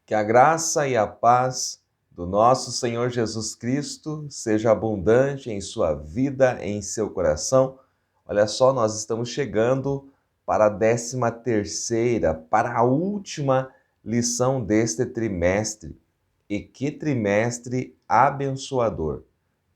Que a graça e a paz do nosso Senhor Jesus Cristo seja abundante em sua vida, em seu coração. Olha só, nós estamos chegando para a 13ª, para a última lição deste trimestre. E que trimestre abençoador!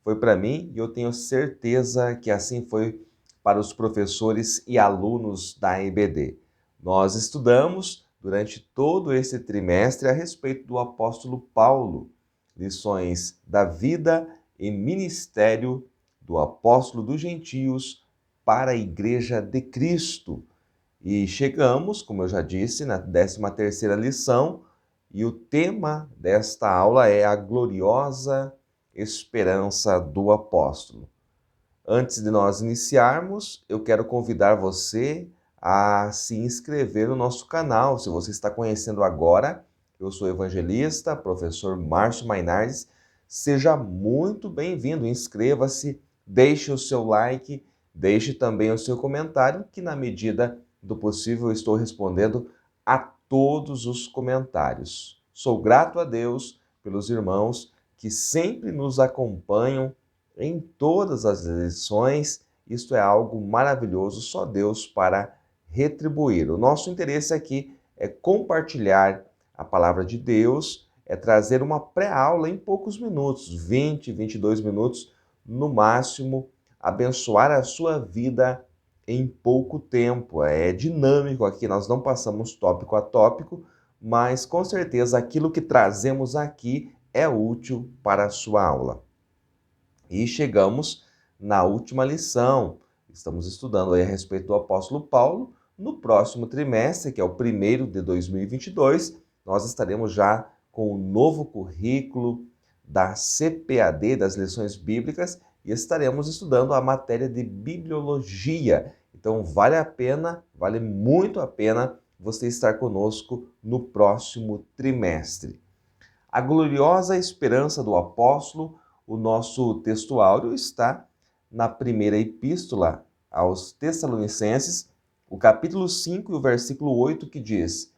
Foi para mim e eu tenho certeza que assim foi para os professores e alunos da EBD. Nós estudamos durante todo esse trimestre a respeito do apóstolo Paulo, lições da vida e ministério do apóstolo dos gentios para a Igreja de Cristo. E chegamos, como eu já disse, na 13ª lição, e o tema desta aula é a gloriosa esperança do apóstolo. Antes de nós iniciarmos, eu quero convidar você a se inscrever no nosso canal. Se você está conhecendo agora, eu sou o evangelista, professor Márcio Mainardes. Seja muito bem-vindo, inscreva-se, deixe o seu like, deixe também o seu comentário, que na medida do possível eu estou respondendo a todos os comentários. Sou grato a Deus pelos irmãos que sempre nos acompanham em todas as lições. Isto é algo maravilhoso, só Deus para retribuir. O nosso interesse aqui é compartilhar a palavra de Deus, é trazer uma pré-aula em poucos minutos, 20, 22 minutos no máximo, abençoar a sua vida em pouco tempo. É dinâmico aqui, nós não passamos tópico a tópico, mas com certeza aquilo que trazemos aqui é útil para a sua aula. E chegamos na última lição. Estamos estudando aí a respeito do apóstolo Paulo. No próximo trimestre, que é o primeiro de 2022, nós estaremos já com o novo currículo da CPAD, das lições bíblicas, e estaremos estudando a matéria de bibliologia. Então vale a pena, vale muito a pena você estar conosco no próximo trimestre. A gloriosa esperança do apóstolo. O nosso texto áureo está na primeira epístola aos Tessalonicenses, o capítulo 5 e o versículo 8, que diz: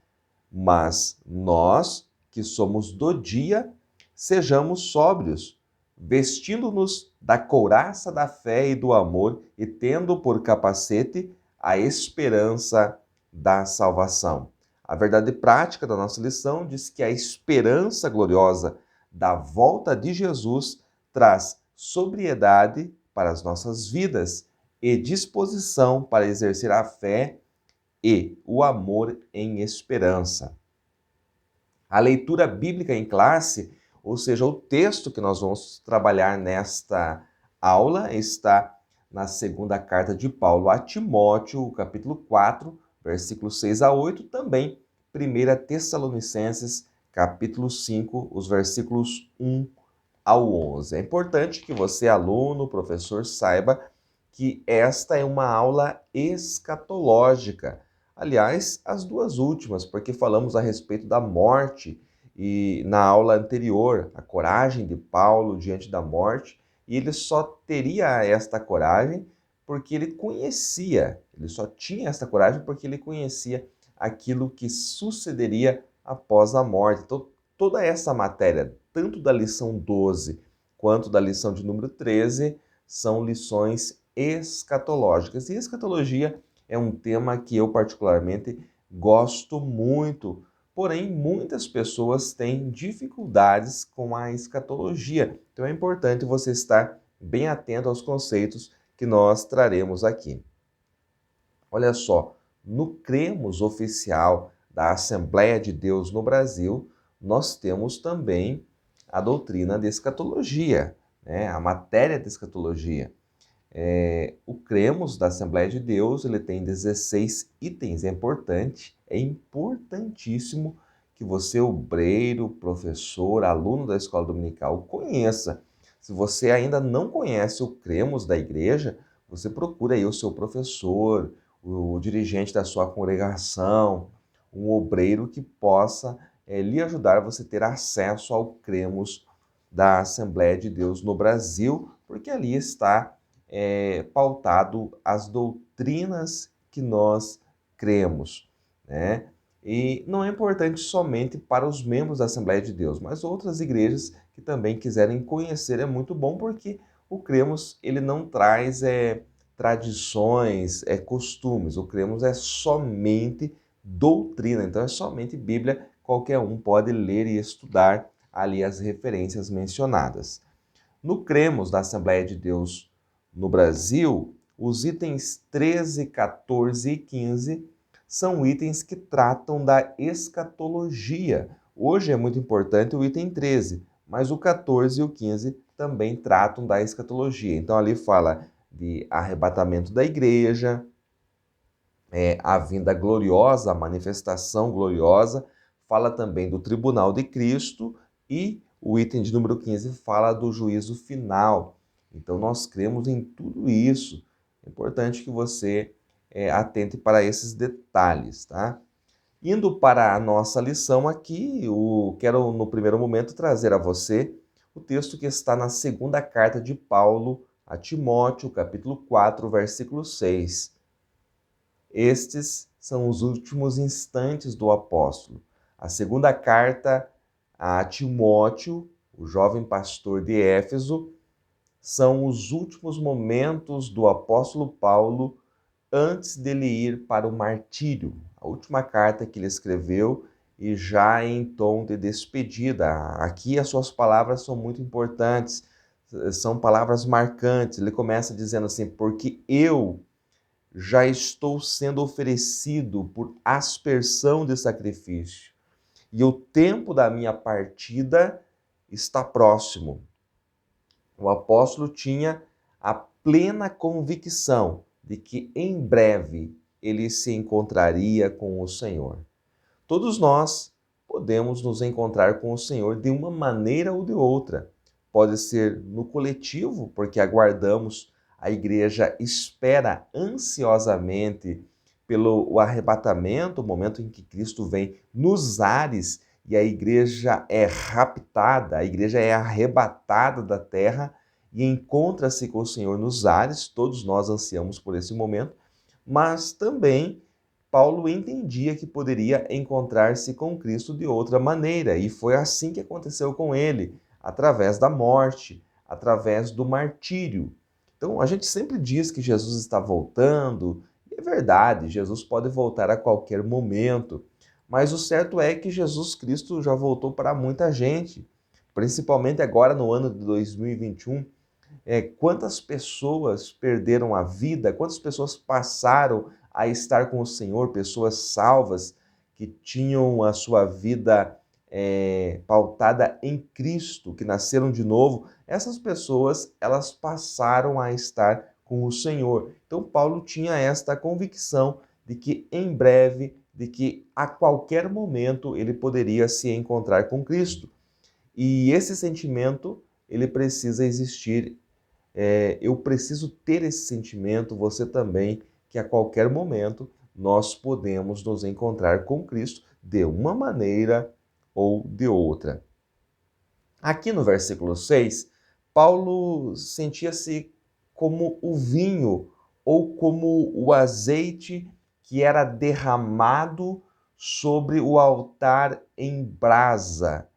Mas nós, que somos do dia, sejamos sóbrios, vestindo-nos da couraça da fé e do amor e tendo por capacete a esperança da salvação. A verdade prática da nossa lição diz que a esperança gloriosa da volta de Jesus traz sobriedade para as nossas vidas e disposição para exercer a fé e o amor em esperança. A leitura bíblica em classe, ou seja, o texto que nós vamos trabalhar nesta aula, está na segunda carta de Paulo a Timóteo, capítulo 4, versículos 6 a 8, também 1 Tessalonicenses, capítulo 5, os versículos 1 ao 11. É importante que você, aluno, professor, saiba que esta é uma aula escatológica. Aliás, as duas últimas, porque falamos a respeito da morte e na aula anterior, a coragem de Paulo diante da morte, e ele só teria esta coragem porque ele só tinha esta coragem porque ele conhecia aquilo que sucederia após a morte. Então, toda essa matéria, tanto da lição 12 quanto da lição de número 13, são lições escatológicas. E escatologia é um tema que eu particularmente gosto muito, porém muitas pessoas têm dificuldades com a escatologia. Então é importante você estar bem atento aos conceitos que nós traremos aqui. Olha só, no Cremos oficial da Assembleia de Deus no Brasil, nós temos também a doutrina de escatologia, né? A matéria de escatologia. O Cremos da Assembleia de Deus, ele tem 16 itens. É importantíssimo que você, obreiro, professor, aluno da escola dominical, conheça. Se você ainda não conhece o Cremos da igreja, você procura aí o seu professor, o dirigente da sua congregação, um obreiro que possa lhe ajudar a você ter acesso ao Cremos da Assembleia de Deus no Brasil, porque ali está pautado as doutrinas que nós cremos, né? E não é importante somente para os membros da Assembleia de Deus, mas outras igrejas que também quiserem conhecer é muito bom, porque o Cremos ele não traz tradições, costumes. O Cremos é somente doutrina, então é somente Bíblia, qualquer um pode ler e estudar ali as referências mencionadas. No Cremos da Assembleia de Deus no Brasil, os itens 13, 14 e 15 são itens que tratam da escatologia. Hoje é muito importante o item 13, mas o 14 e o 15 também tratam da escatologia. Então ali fala de arrebatamento da igreja, a vinda gloriosa, a manifestação gloriosa, fala também do tribunal de Cristo e o item de número 15 fala do juízo final. Então nós cremos em tudo isso. É importante que você atente para esses detalhes, tá? Indo para a nossa lição aqui, quero no primeiro momento trazer a você o texto que está na segunda carta de Paulo a Timóteo, capítulo 4, versículo 6. Estes são os últimos instantes do apóstolo. A segunda carta a Timóteo, o jovem pastor de Éfeso, são os últimos momentos do apóstolo Paulo antes dele ir para o martírio. A última carta que ele escreveu e já em tom de despedida. Aqui as suas palavras são muito importantes, são palavras marcantes. Ele começa dizendo assim: porque eu já estou sendo oferecido por aspersão de sacrifício, e o tempo da minha partida está próximo. O apóstolo tinha a plena convicção de que em breve ele se encontraria com o Senhor. Todos nós podemos nos encontrar com o Senhor de uma maneira ou de outra. Pode ser no coletivo, porque aguardamos, a igreja espera ansiosamente pelo arrebatamento, o momento em que Cristo vem nos ares e a igreja é raptada, a igreja é arrebatada da terra e encontra-se com o Senhor nos ares. Todos nós ansiamos por esse momento, mas também Paulo entendia que poderia encontrar-se com Cristo de outra maneira, e foi assim que aconteceu com ele, através da morte, através do martírio. Então, a gente sempre diz que Jesus está voltando, e é verdade, Jesus pode voltar a qualquer momento, mas o certo é que Jesus Cristo já voltou para muita gente, principalmente agora no ano de 2021. Quantas pessoas perderam a vida, quantas pessoas passaram a estar com o Senhor, pessoas salvas que tinham a sua vida pautada em Cristo, que nasceram de novo. Essas pessoas, elas passaram a estar com o Senhor. Então Paulo tinha esta convicção de que em breve, de que a qualquer momento ele poderia se encontrar com Cristo. E esse sentimento, ele precisa existir. Eu preciso ter esse sentimento, você também, que a qualquer momento nós podemos nos encontrar com Cristo de uma maneira ou de outra. Aqui no versículo 6, Paulo sentia-se como o vinho ou como o azeite que era derramado sobre o altar em brasa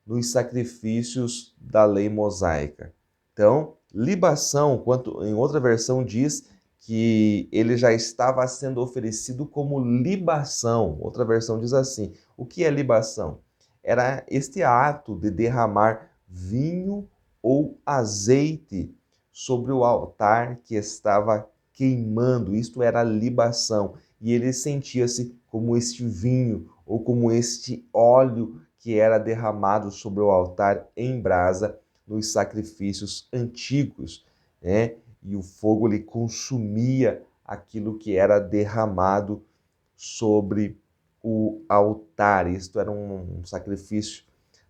nos sacrifícios da lei mosaica. Então, libação, quanto em outra versão diz que ele já estava sendo oferecido como libação. Outra versão diz assim: o que é libação? Era este ato de derramar vinho ou azeite sobre o altar que estava queimando. Isto era libação. E ele sentia-se como este vinho ou como este óleo que era derramado sobre o altar em brasa nos sacrifícios antigos, né? E o fogo lhe consumia aquilo que era derramado sobre o altar. Isto era um sacrifício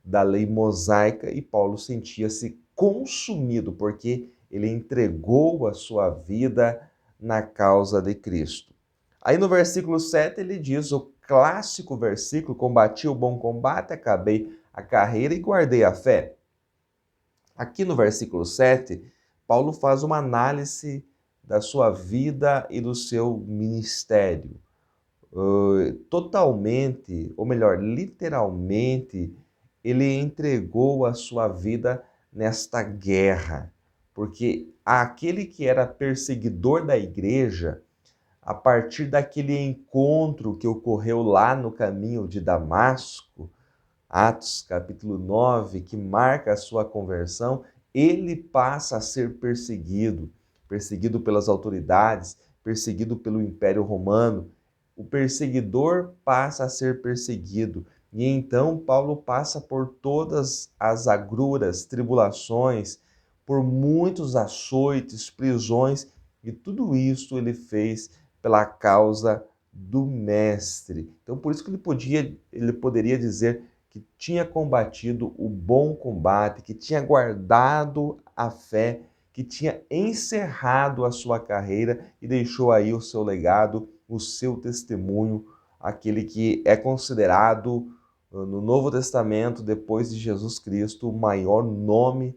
da lei mosaica e Paulo sentia-se consumido porque ele entregou a sua vida na causa de Cristo. Aí no versículo 7 ele diz o clássico versículo: combati o bom combate, acabei a carreira e guardei a fé. Aqui no versículo 7, Paulo faz uma análise da sua vida e do seu ministério. totalmente, ou melhor, literalmente, ele entregou a sua vida nesta guerra, porque aquele que era perseguidor da igreja, a partir daquele encontro que ocorreu lá no caminho de Damasco, Atos capítulo 9, que marca a sua conversão, ele passa a ser perseguido, perseguido pelas autoridades, perseguido pelo Império Romano. O perseguidor passa a ser perseguido. E então Paulo passa por todas as agruras, tribulações, por muitos açoites, prisões, e tudo isso ele fez pela causa do Mestre. Então por isso que ele poderia dizer que tinha combatido o bom combate, que tinha guardado a fé, que tinha encerrado a sua carreira e deixou aí o seu legado, o seu testemunho, aquele que é considerado no Novo Testamento, depois de Jesus Cristo, o maior nome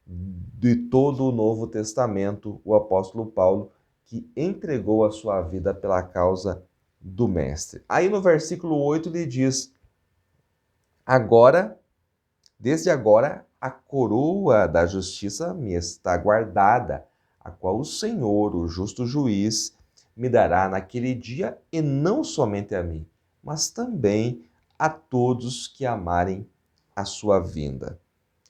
de todo o Novo Testamento, o apóstolo Paulo, que entregou a sua vida pela causa do Mestre. Aí no versículo 8 ele diz: agora, desde agora, a coroa da justiça me está guardada, a qual o Senhor, o justo juiz, me dará naquele dia, e não somente a mim, mas também a todos que amarem a sua vinda.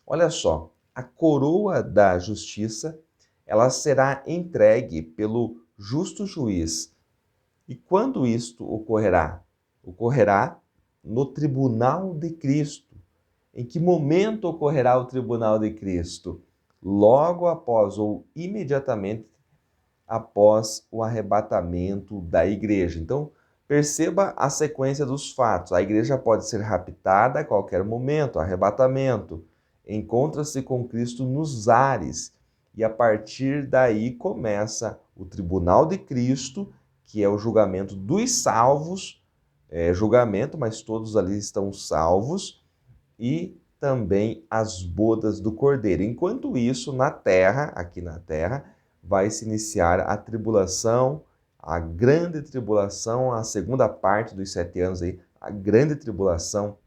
Olha só, a coroa da justiça, ela será entregue pelo justo juiz. E quando isto ocorrerá? Ocorrerá no tribunal de Cristo. Em que momento ocorrerá o tribunal de Cristo? Logo após ou imediatamente após o arrebatamento da igreja. Então, perceba a sequência dos fatos. A igreja pode ser raptada a qualquer momento, arrebatamento. Encontra-se com Cristo nos ares. E a partir daí começa o tribunal de Cristo, que é o julgamento dos salvos, julgamento, mas todos ali estão salvos, e também as bodas do Cordeiro. Enquanto isso, na terra, aqui na terra, vai se iniciar a tribulação, a grande tribulação, a segunda parte dos 7 anos aí, a grande tribulação.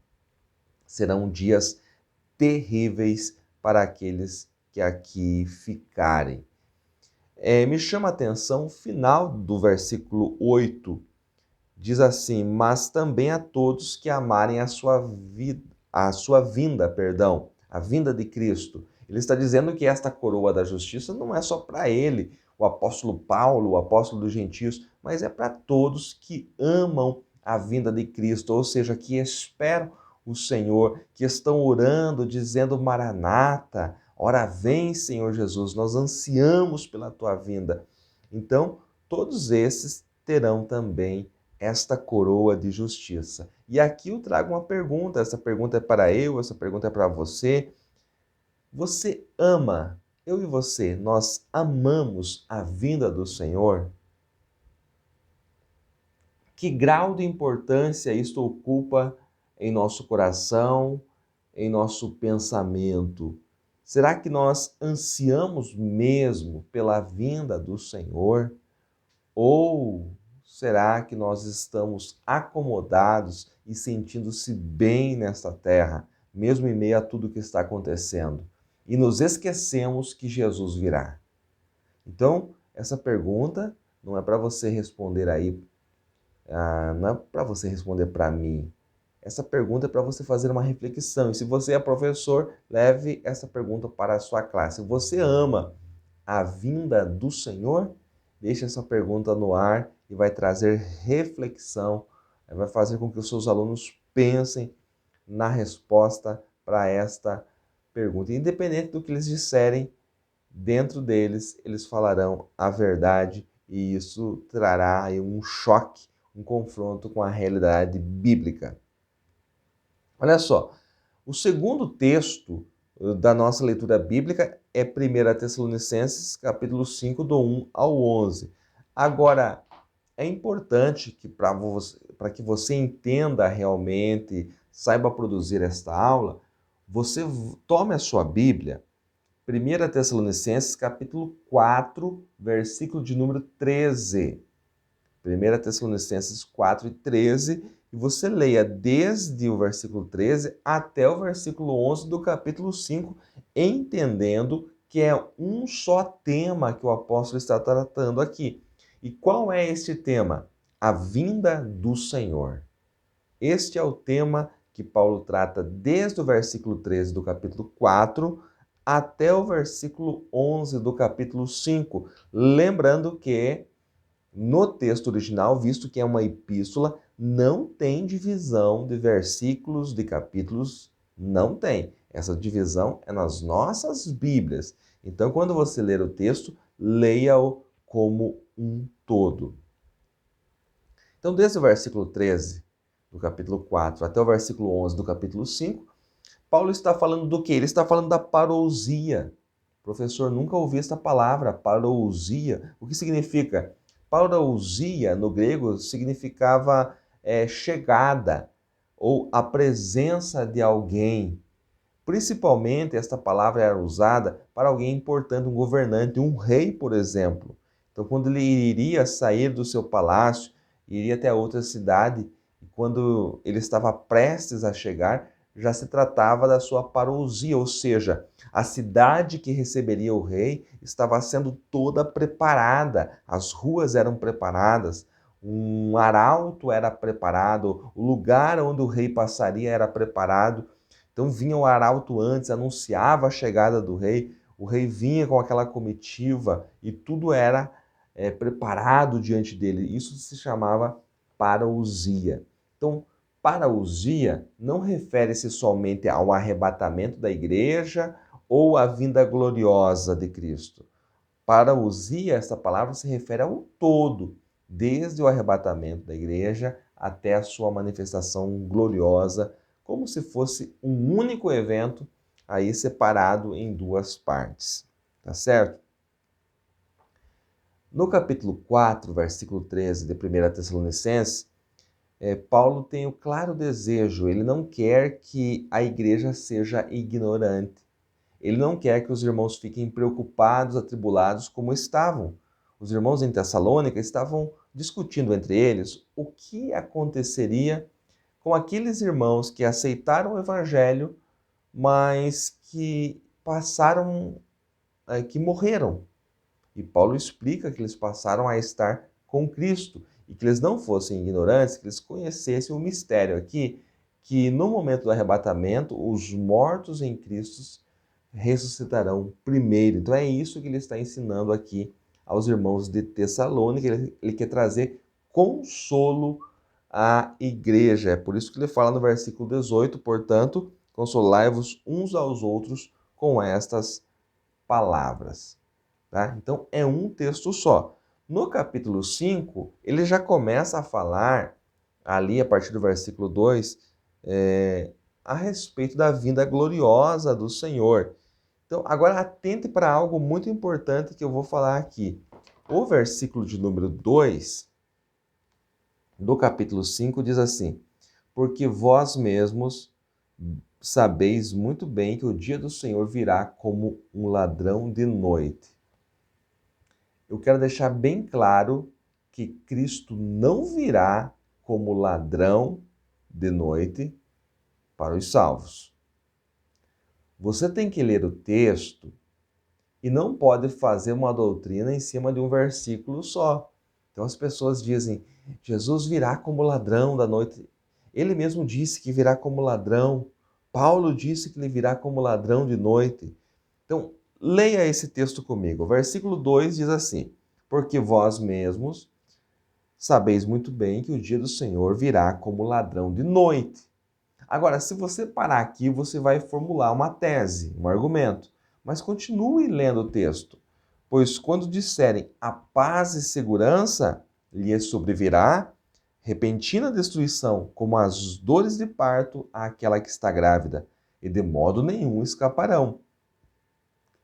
Serão dias terríveis para aqueles que aqui ficarem. Me chama a atenção o final do versículo 8. Diz assim: mas também a todos que amarem a sua vinda, a vinda de Cristo. Ele está dizendo que esta coroa da justiça não é só para ele, o apóstolo Paulo, o apóstolo dos gentios, mas é para todos que amam a vinda de Cristo, ou seja, que esperam o Senhor, que estão orando, dizendo: Maranata, ora vem, Senhor Jesus, nós ansiamos pela tua vinda. Então, todos esses terão também esta coroa de justiça. E aqui eu trago uma pergunta, essa pergunta é para eu, essa pergunta é para você. Você ama, eu e você, nós amamos a vinda do Senhor? Que grau de importância isto ocupa em nosso coração, em nosso pensamento? Será que nós ansiamos mesmo pela vinda do Senhor? Ou será que nós estamos acomodados e sentindo-se bem nesta terra, mesmo em meio a tudo que está acontecendo? E nos esquecemos que Jesus virá. Então, essa pergunta não é para você responder aí, não é para você responder para mim. Essa pergunta é para você fazer uma reflexão. E se você é professor, leve essa pergunta para a sua classe. Você ama a vinda do Senhor? Deixe essa pergunta no ar e vai trazer reflexão, vai fazer com que os seus alunos pensem na resposta para esta pergunta. Independente do que eles disserem, dentro deles eles falarão a verdade e isso trará aí um choque, um confronto com a realidade bíblica. Olha só, o segundo texto da nossa leitura bíblica é 1 Tessalonicenses, capítulo 5, do 1 ao 11. Agora, é importante que para que você entenda realmente, saiba produzir esta aula, você tome a sua Bíblia, 1 Tessalonicenses, capítulo 4, versículo de número 13. 1 Tessalonicenses 4 e 13, e você leia desde o versículo 13 até o versículo 11 do capítulo 5, entendendo que é um só tema que o apóstolo está tratando aqui. E qual é este tema? A vinda do Senhor. Este é o tema que Paulo trata desde o versículo 13 do capítulo 4 até o versículo 11 do capítulo 5. Lembrando que no texto original, visto que é uma epístola, não tem divisão de versículos, de capítulos, não tem. Essa divisão é nas nossas Bíblias. Então, quando você ler o texto, leia-o como um todo. Então, desde o versículo 13 do capítulo 4 até o versículo 11 do capítulo 5, Paulo está falando do quê? Ele está falando da parousia. Professor, nunca ouvi esta palavra, parousia. O que significa? Parousia, no grego, significava chegada ou a presença de alguém. Principalmente, esta palavra era usada para alguém importante, um governante, um rei, por exemplo. Então, quando ele iria sair do seu palácio, iria até outra cidade, e quando ele estava prestes a chegar, já se tratava da sua parousia, ou seja, a cidade que receberia o rei estava sendo toda preparada, as ruas eram preparadas, um arauto era preparado, o lugar onde o rei passaria era preparado. Então vinha o arauto antes, anunciava a chegada do rei, o rei vinha com aquela comitiva e tudo era preparado diante dele. Isso se chamava parousia. Então, parousia não refere-se somente ao arrebatamento da igreja ou à vinda gloriosa de Cristo. Parousia, essa palavra se refere ao todo, desde o arrebatamento da igreja até a sua manifestação gloriosa, como se fosse um único evento aí separado em duas partes. Tá certo? No capítulo 4, versículo 13 de 1 Tessalonicenses, Paulo tem o claro desejo, ele não quer que a igreja seja ignorante. Ele não quer que os irmãos fiquem preocupados, atribulados como estavam. Os irmãos em Tessalônica estavam discutindo entre eles o que aconteceria com aqueles irmãos que aceitaram o evangelho, mas que que morreram. E Paulo explica que eles passaram a estar com Cristo e que eles não fossem ignorantes, que eles conhecessem o mistério aqui, que no momento do arrebatamento, os mortos em Cristo ressuscitarão primeiro. Então é isso que ele está ensinando aqui aos irmãos de Tessalônica. Ele quer trazer consolo à igreja. É por isso que ele fala no versículo 18, portanto, consolai-vos uns aos outros com estas palavras. Tá? Então é um texto só. No capítulo 5, ele já começa a falar, ali a partir do versículo 2, a respeito da vinda gloriosa do Senhor. Então, agora atente para algo muito importante que eu vou falar aqui. O versículo de número 2 do capítulo 5 diz assim: porque vós mesmos sabeis muito bem que o dia do Senhor virá como um ladrão de noite. Eu quero deixar bem claro que Cristo não virá como ladrão de noite para os salvos. Você tem que ler o texto e não pode fazer uma doutrina em cima de um versículo só. Então as pessoas dizem, Jesus virá como ladrão da noite. Ele mesmo disse que virá como ladrão. Paulo disse que ele virá como ladrão de noite. Então, leia esse texto comigo. O versículo 2 diz assim: porque vós mesmos sabeis muito bem que o dia do Senhor virá como ladrão de noite. Agora, se você parar aqui, você vai formular uma tese, um argumento. Mas continue lendo o texto, pois quando disserem a paz e segurança lhe sobrevirá, repentina destruição, como as dores de parto àquela que está grávida, e de modo nenhum escaparão.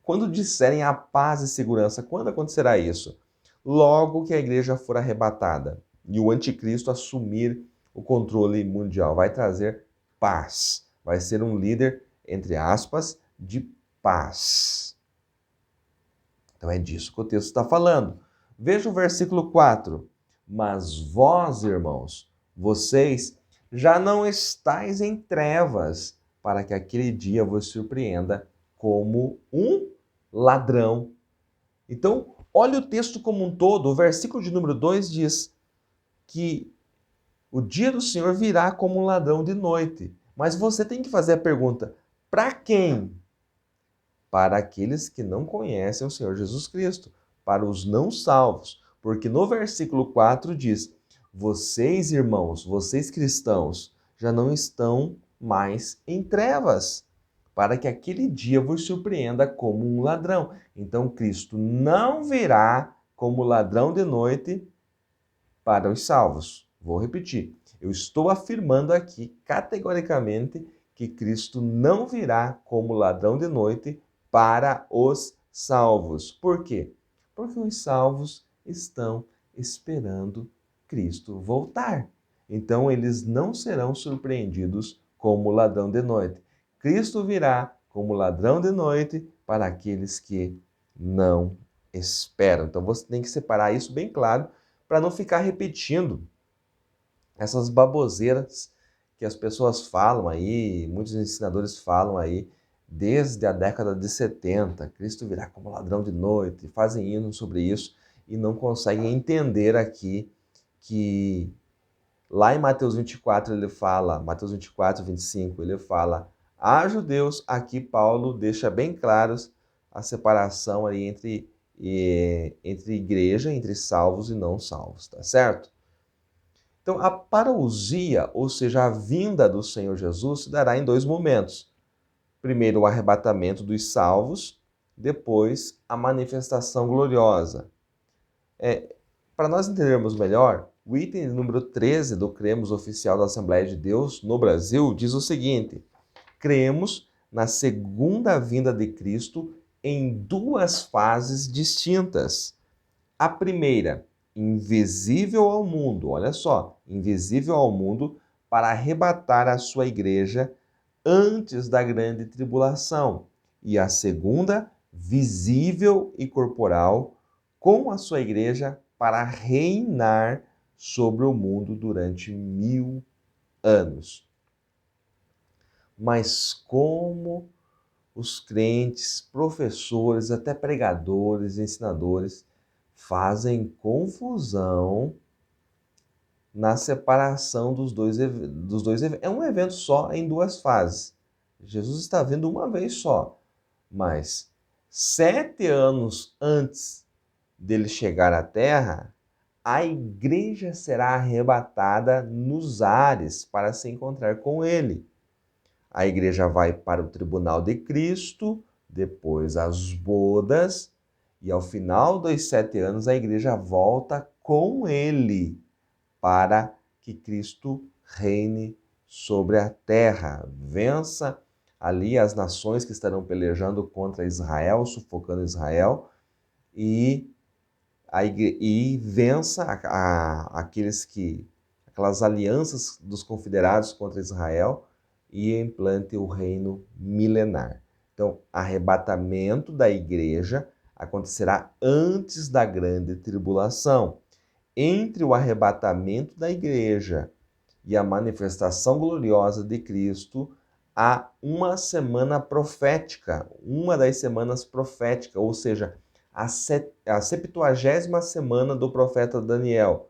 Quando disserem a paz e segurança, quando acontecerá isso? Logo que a igreja for arrebatada e o anticristo assumir o controle mundial, vai trazer paz. Vai ser um líder, entre aspas, de paz. Então é disso que o texto está falando. Veja o versículo 4. Mas vós, irmãos, vocês já não estáis em trevas, para que aquele dia vos surpreenda como um ladrão. Então, olha o texto como um todo. O versículo de número 2 diz que o dia do Senhor virá como um ladrão de noite. Mas você tem que fazer a pergunta: para quem? Para aqueles que não conhecem o Senhor Jesus Cristo, para os não salvos. Porque no versículo 4 diz: vocês, irmãos, vocês cristãos, já não estão mais em trevas, para que aquele dia vos surpreenda como um ladrão. Então Cristo não virá como ladrão de noite para os salvos. Vou repetir. Eu estou afirmando aqui categoricamente que Cristo não virá como ladrão de noite para os salvos. Por quê? Porque os salvos estão esperando Cristo voltar. Então eles não serão surpreendidos como ladrão de noite. Cristo virá como ladrão de noite para aqueles que não esperam. Então você tem que separar isso bem claro para não ficar repetindo essas baboseiras que as pessoas falam aí, muitos ensinadores falam aí, desde a década de 70, Cristo virá como ladrão de noite, fazem hino sobre isso e não conseguem entender aqui que lá em Mateus 24 ele fala, Mateus 24, 25, ele fala, a judeus, aqui Paulo deixa bem claros a separação aí entre igreja, entre salvos e não salvos, tá certo? Então, a parousia, ou seja, a vinda do Senhor Jesus, se dará em dois momentos. Primeiro, o arrebatamento dos salvos, depois, a manifestação gloriosa. Para nós entendermos melhor, o item número 13 do Cremos Oficial da Assembleia de Deus no Brasil diz o seguinte: cremos na segunda vinda de Cristo em duas fases distintas. A primeira, invisível ao mundo, olha só, invisível ao mundo para arrebatar a sua igreja antes da grande tribulação. E a segunda, visível e corporal, com a sua igreja para reinar sobre o mundo durante 1000 anos. Mas como os crentes, professores, até pregadores, ensinadores, fazem confusão na separação dos dois eventos. É um evento só em duas fases. Jesus está vindo uma vez só, mas 7 anos antes dele chegar à Terra, a igreja será arrebatada nos ares para se encontrar com ele. A igreja vai para o tribunal de Cristo, depois as bodas, e ao final dos 7 anos a igreja volta com ele para que Cristo reine sobre a terra, vença ali as nações que estarão pelejando contra Israel, sufocando Israel, e vença aquelas alianças dos confederados contra Israel e implante o reino milenar. Então, arrebatamento da igreja acontecerá antes da grande tribulação. Entre o arrebatamento da igreja e a manifestação gloriosa de Cristo, há uma semana profética, uma das semanas proféticas, ou seja, a 70ª semana do profeta Daniel.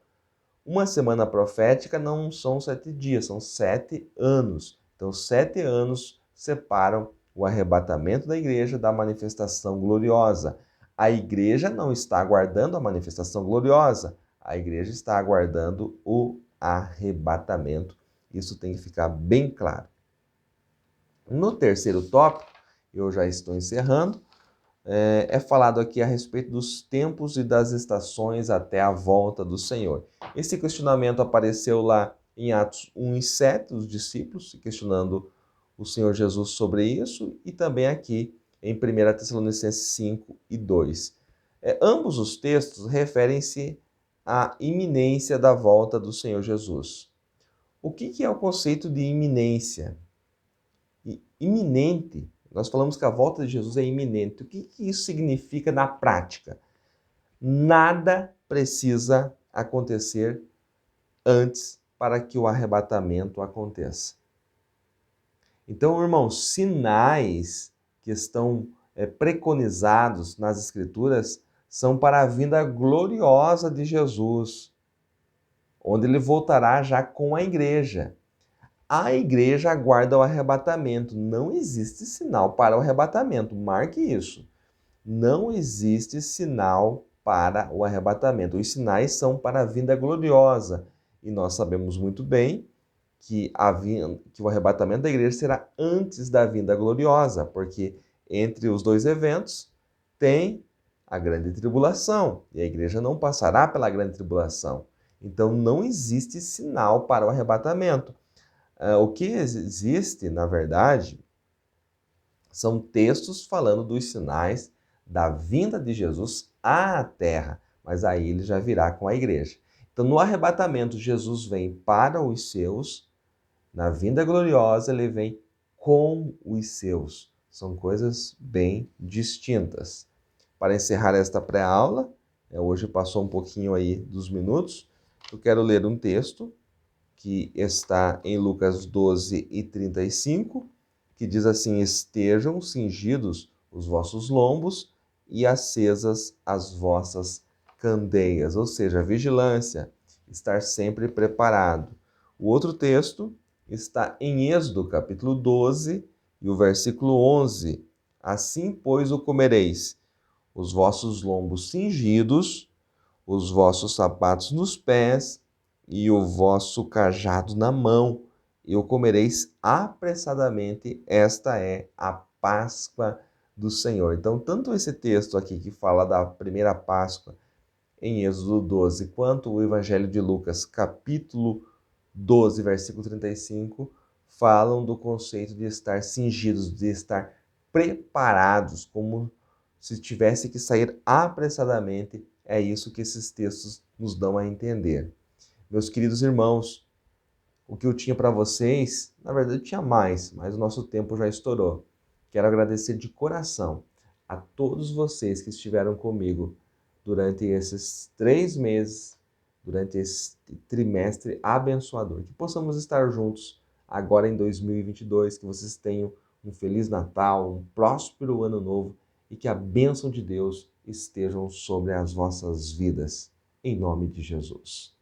Uma semana profética não são 7 dias, são 7 anos. Então, 7 anos separam o arrebatamento da igreja da manifestação gloriosa. A igreja não está aguardando a manifestação gloriosa, a igreja está aguardando o arrebatamento. Isso tem que ficar bem claro. No terceiro tópico, eu já estou encerrando, é falado aqui a respeito dos tempos e das estações até a volta do Senhor. Esse questionamento apareceu lá em Atos 1:7, os discípulos questionando o Senhor Jesus sobre isso, e também aqui em 1 Tessalonicenses 5:2. Ambos os textos referem-se à iminência da volta do Senhor Jesus. O que é o conceito de iminência? Iminente. Nós falamos que a volta de Jesus é iminente. O que isso significa na prática? Nada precisa acontecer antes para que o arrebatamento aconteça. Então, irmãos, sinais que estão preconizados nas Escrituras são para a vinda gloriosa de Jesus, onde ele voltará já com a igreja. A igreja aguarda o arrebatamento. Não existe sinal para o arrebatamento. Marque isso. Não existe sinal para o arrebatamento. Os sinais são para a vinda gloriosa. E nós sabemos muito bem que o arrebatamento da igreja será antes da vinda gloriosa, porque entre os dois eventos tem a grande tribulação, e a igreja não passará pela grande tribulação. Então não existe sinal para o arrebatamento. O que existe, na verdade, são textos falando dos sinais da vinda de Jesus à terra, mas aí ele já virá com a igreja. Então, no arrebatamento, Jesus vem para os seus, na vinda gloriosa, ele vem com os seus. São coisas bem distintas. Para encerrar esta pré-aula, hoje passou um pouquinho aí dos minutos, eu quero ler um texto que está em Lucas 12:35, que diz assim: estejam cingidos os vossos lombos e acesas as vossas candeias, ou seja, vigilância, estar sempre preparado. O outro texto está em Êxodo, capítulo 12, e o versículo 11. Assim, pois, o comereis, os vossos lombos cingidos, os vossos sapatos nos pés e o vosso cajado na mão, e o comereis apressadamente. Esta é a Páscoa do Senhor. Então, tanto esse texto aqui que fala da primeira Páscoa em Êxodo 12, quanto o Evangelho de Lucas, capítulo 12, versículo 35, falam do conceito de estar cingidos, de estar preparados, como se tivesse que sair apressadamente. É isso que esses textos nos dão a entender. Meus queridos irmãos, o que eu tinha para vocês, na verdade eu tinha mais, mas o nosso tempo já estourou. Quero agradecer de coração a todos vocês que estiveram comigo durante esses 3 meses, durante esse trimestre abençoador. Que possamos estar juntos agora em 2022, que vocês tenham um Feliz Natal, um próspero Ano Novo e que a bênção de Deus estejam sobre as vossas vidas. Em nome de Jesus.